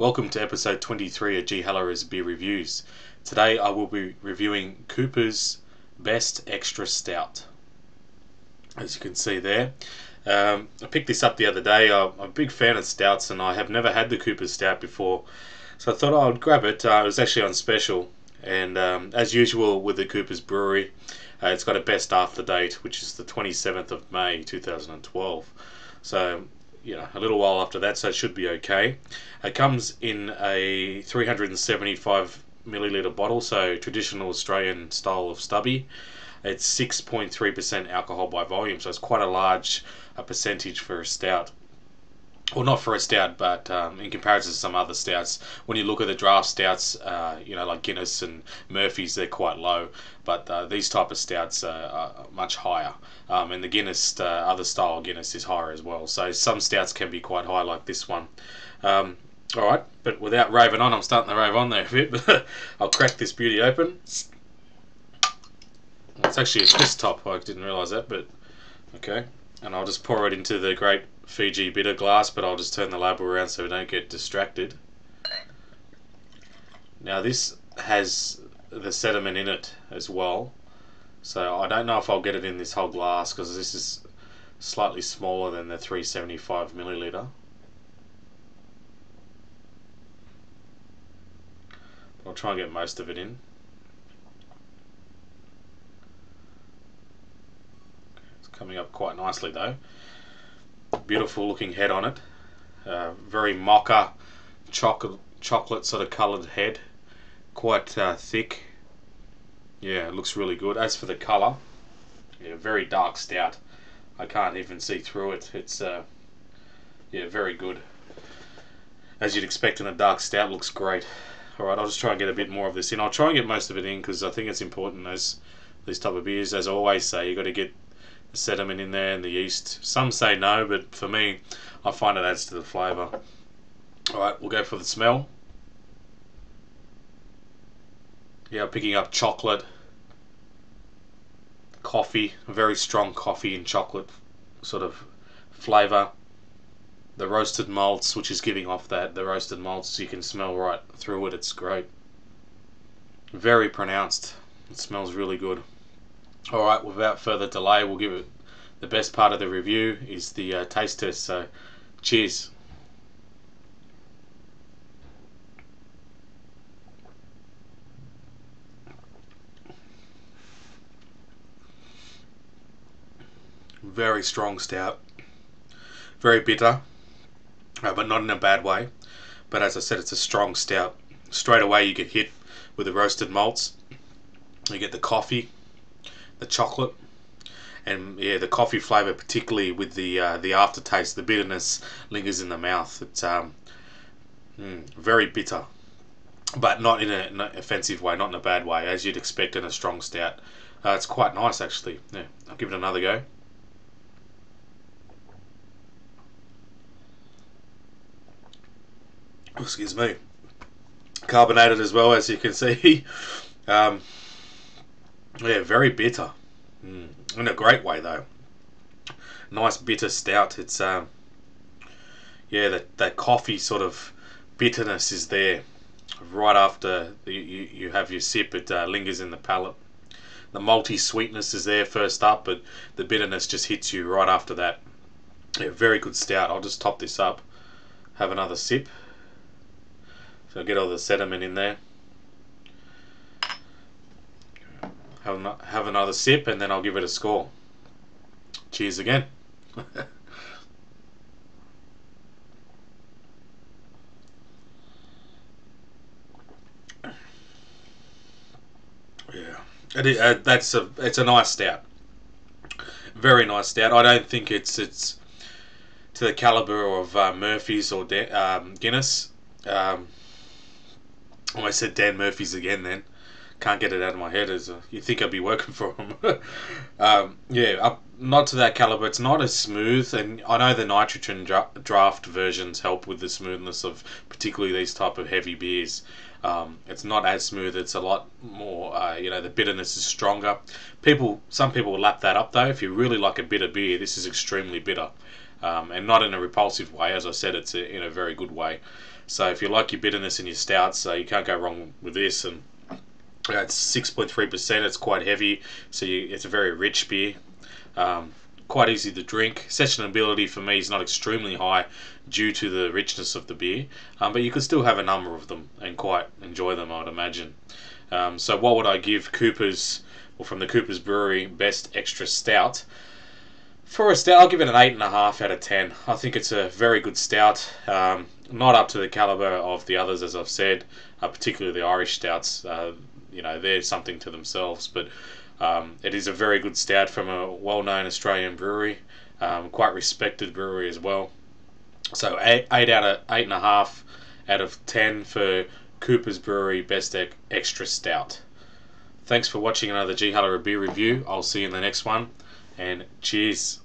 Welcome to episode 23 of G. Halloran's Beer Reviews. Today I will be reviewing Cooper's Best Extra Stout. As you can see there. I picked this up the other day. I'm a big fan of stouts and I have never had the Cooper's Stout before. So I thought I would grab it. It was actually on special. And as usual with the Cooper's Brewery, it's got a best after date, which is the 27th of May 2012. So a little while after that, so it should be okay. It comes in a 375 milliliter bottle, so traditional Australian style of stubby. It's 6.3% alcohol by volume, so it's quite a large percentage for a stout. Well, not for a stout, but in comparison to some other stouts, when you look at the draft stouts, like Guinness and Murphy's, they're quite low. But these type of stouts are much higher. And the Guinness, other style Guinness, is higher as well. So some stouts can be quite high, like this one. Alright, but without raving on, I'm starting to rave on there a bit. I'll crack this beauty open. It's actually a twist top, I didn't realise that, but okay. And I'll just pour it into the great Fiji bitter glass, but I'll just turn the label around so we don't get distracted. Now this has the sediment in it as well, so I don't know if I'll get it in this whole glass because this is slightly smaller than the 375 milliliter. I'll try and get most of it in. It's coming up quite nicely though. Beautiful looking head on it. Very mocha chocolate sort of coloured head. Quite thick. Yeah, it looks really good. As for the colour, yeah, very dark stout. I can't even see through it. It's very good. As you'd expect in a dark stout, looks great. Alright, I'll just try and get a bit more of this in. I'll try and get most of it in because I think it's important as these type of beers. As I always say, you've got to get the sediment in there and the yeast. Some say no, but for me, I find it adds to the flavour. Alright, we'll go for the smell. Yeah, picking up chocolate, coffee, a very strong coffee and chocolate sort of flavour. The roasted malts, which is giving off the roasted malts, you can smell right through it. It's great. Very pronounced. It smells really good. Alright, without further delay, we'll give it the best part of the review is the taste test. So, cheers. Very strong stout. Very bitter, but not in a bad way. But as I said, it's a strong stout. Straight away you get hit with the roasted malts. You get the coffee, the chocolate, and yeah, the coffee flavour, particularly with the aftertaste. The bitterness lingers in the mouth. It's very bitter, but not in an offensive way, not in a bad way, as you'd expect in a strong stout. It's quite nice actually. Yeah, I'll give it another go. Excuse me. Carbonated as well, as you can see. Yeah, very bitter. In a great way though. Nice bitter stout. It's that coffee sort of bitterness is there right after you have your sip. It lingers in the palate. The malty sweetness is there first up, but the bitterness just hits you right after that. Yeah, very good stout. I'll just top this up. Have another sip. So get all the sediment in there. Have another sip and then I'll give it a score. Cheers again. Yeah, it's a nice stout. Very nice stout. I don't think it's to the caliber of Murphy's or Guinness. I said Dan Murphy's again then. Can't get it out of my head. You'd think I'd be working for him. Not to that caliber. It's not as smooth, and I know the nitrogen draft versions help with the smoothness of particularly these type of heavy beers. It's not as smooth. It's a lot more. The bitterness is stronger. Some people will lap that up though. If you really like a bitter beer, this is extremely bitter. and not in a repulsive way. As I said, it's in a very good way. So if you like your bitterness in your stouts, you can't go wrong with this. And it's 6.3%. It's quite heavy, so it's a very rich beer. Quite easy to drink. Sessionability for me is not extremely high due to the richness of the beer, but you could still have a number of them and quite enjoy them, I'd imagine. So what would I give Cooper's, or from the Cooper's Brewery, Best Extra Stout? For a stout, I'll give it an 8.5 out of 10. I think it's a very good stout. Not up to the caliber of the others, as I've said, particularly the Irish stouts. They're something to themselves, but it is a very good stout from a well-known Australian brewery, quite respected brewery as well. So 8.5 out of 10 for Cooper's Brewery Best Extra Stout. Thanks for watching another G Heller beer review. I'll see you in the next one, and cheers.